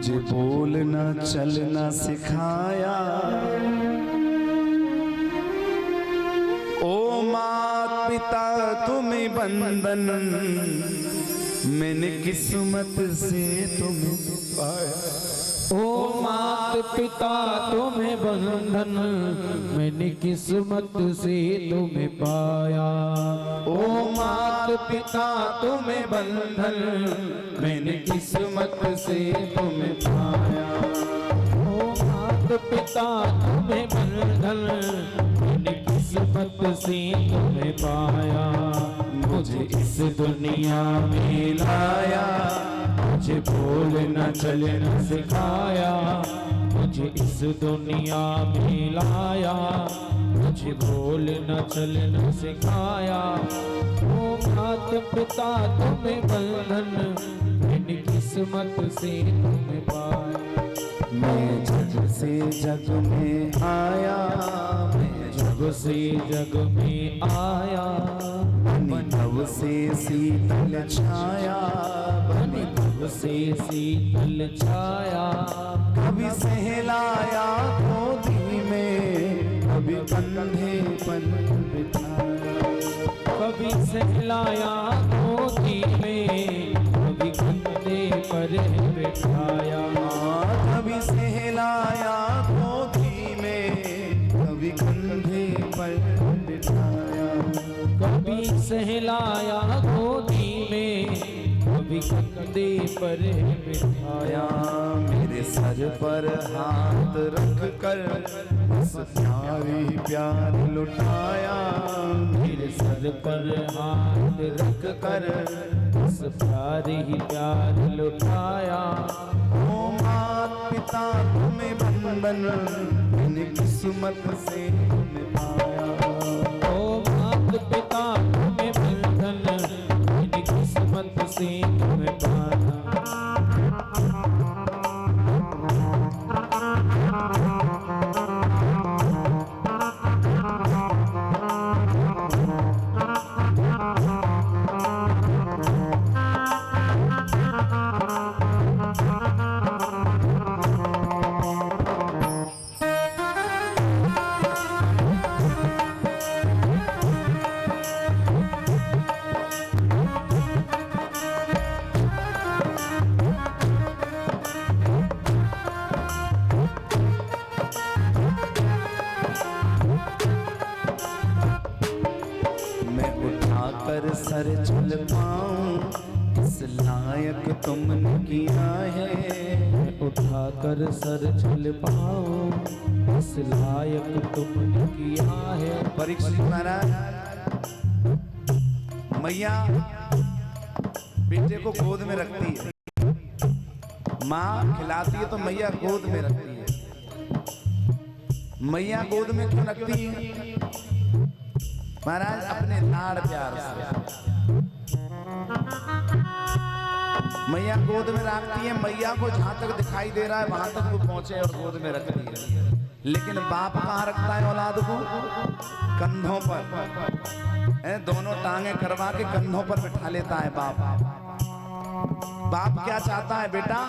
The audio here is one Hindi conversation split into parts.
मुझे बोलना चलना सिखाया। ओ मात पिता तुम्हें बंधन, मैंने किस्मत से तुम्हें पाया। ओ मात पिता तुम्हें बंधन, मैंने किस्मत से तुम्हें पाया। ओ मात पिता तुम्हें बंधन, मैंने किस्मत से तुम्हें पाया। ओ मात पिता तुम्हें बंधन, मैंने किस्मत से तुम्हें पाया। मुझे इस दुनिया में लाया, मुझे बोलना चलना सिखाया। मुझे इस दुनिया में लाया, मुझे बोलना चलना सिखाया। ओ मात पिता तुम्हें बंधन, मैंने किस्मत से तुम्हें पाया। मैं जग से जग में आया, मैं जग से जग में आया। बनी नव से शीतल छाया, बनी नभ से शीतल छाया। कभी सहलाया गोदी में, कभी कंधे पर बिठाया। कभी सहलाया गोदी में, कभी कंधे पर बिठाया। कभी सहलाया गोदी में, कभी कंधे पर बिठाया। कभी सहलाया गोदी में, कभी कंधे पर बिठाया। मेरे सर पर हाथ रख कर बस प्यार ही प्यार लुटाया। मेरे सर पर हाथ रख कर बस प्यार ही प्यार लुटाया। ओ मात पिता तुम्हें बंधन, मैंने किस्मत से तुम्हें पाया। ओ मात पिता तुम्हें बंधन, मैंने किस्मत से तुम्हें पाया। कर सर चल पाऊं, इस लायक तुमने किया है। उठाकर सर चल पाऊं, इस लायक तुमने किया है। परीक्षित महाराज, मैया बेटे को गोद में रखती है, माँ खिलाती है तो मैया गोद में रखती है। मैया गोद में क्यों रखती है महाराज? अपने लाड़ प्यार से मैया गोद में रखती है। मैया को जहां तक दिखाई दे रहा है वहां तक वो पहुंचे और गोद में रखती है। लेकिन बाप कहाँ रखता है औलाद को? कंधों पर, दोनों टांगे करवा के कंधों पर बिठा लेता है बाप। बाप क्या चाहता है? बेटा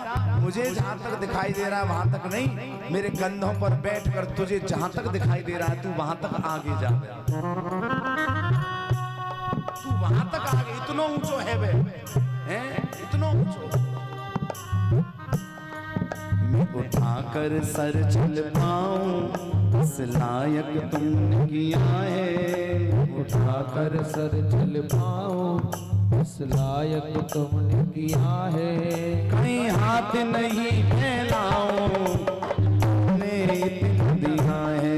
मुझे जहां तक दिखाई दे रहा है वहां तक नहीं, मेरे कंधों पर बैठकर तुझे जहां तक दिखाई दे रहा है तू वहां तक आगे जा, तू वहां तक आगे। इतना ऊंचो है वे, इतना ऊंचो। मैं उठाकर सर चल पाऊं, इस लायक तुमने किया है। उठाकर सर चल पाऊं, इस लायक तुमने किया है। कहीं हाथ नहीं फैलाऊं, तुमने इतना दिया है।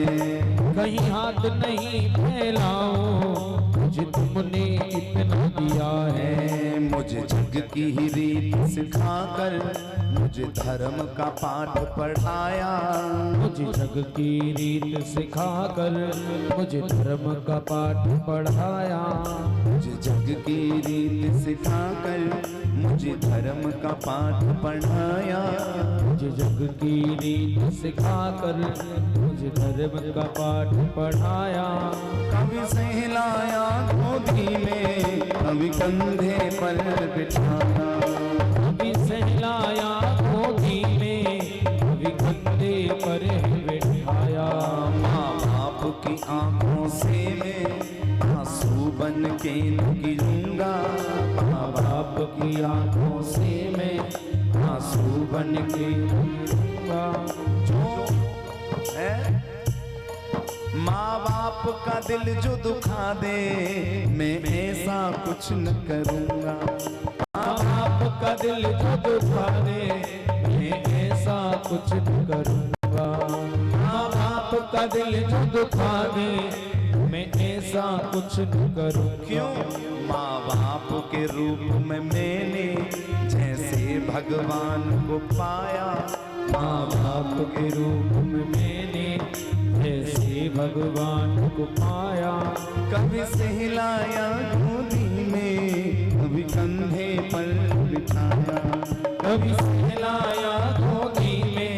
कहीं हाथ नहीं फैलाऊं, मुझे तुमने इतना दिया है। मुझे जग की ही रीत सिखाकर मुझे धर्म का पाठ पढ़ाया। मुझे जग की रीत सिखाकर मुझे धर्म का पाठ पढ़ाया। मुझे जग की रीत सिखाकर मुझे धर्म का पाठ पढ़ाया। मुझे जग की रीत सिखाकर मुझे धर्म का पाठ पढ़ाया। कभी सहलाया गोदी में, कभी कंधे पर बिठाया। कभी सहलाया गोदी में, के न गिरूंगा, माँ बाप की आंखों से मैं आंसू बन के गिरूंगा। माँ बाप का दिल जो दुखा दे, मैं ऐसा कुछ न करूंगा। माँ बाप का दिल जो दुखा दे, मैं ऐसा कुछ न करूंगा। माँ बाप का दिल जो दुखा दे, मैं ऐसा कुछ न करूंगा। क्यों? माँ बाप के रूप में मैंने जैसे भगवान को पाया, माँ बाप के रूप में मैंने जैसे भगवान को पाया। कभी सहलाया गोदी में, कभी कंधे पर बिठाया, कभी सहलाया गोदी में,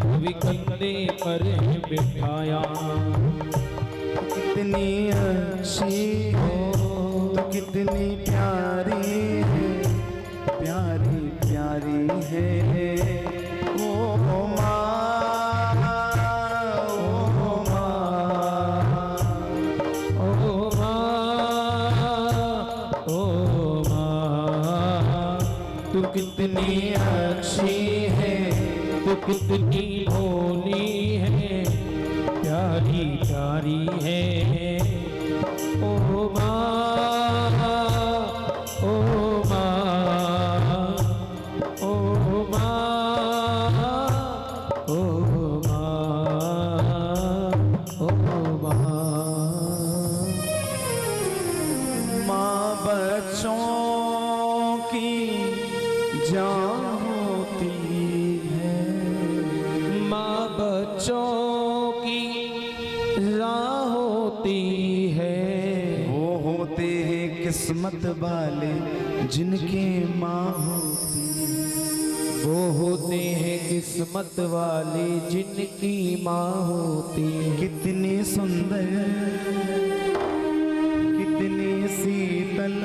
कभी कंधे पर बिठाया। कितनी अच्छी हो तो कितनी प्यारी है, प्यारी प्यारी है ओ माँ, ओ माँ, ओ माँ, तू कितनी अच्छी है, तू कितनी भोली है, प्यारी प्यारी है ओ माँ, ओ माँ, ओ माँ, ओ माँ, ओ माँ। माँ बच्चों की जान होती है, माँ बच्चों की राह होती है। वो होते हैं किस्मत वाले जिनके माँ होती है। वो होते हैं किस्मत वाले जिनकी माँ होती है। कितनी सुंदर, कितनी शीतल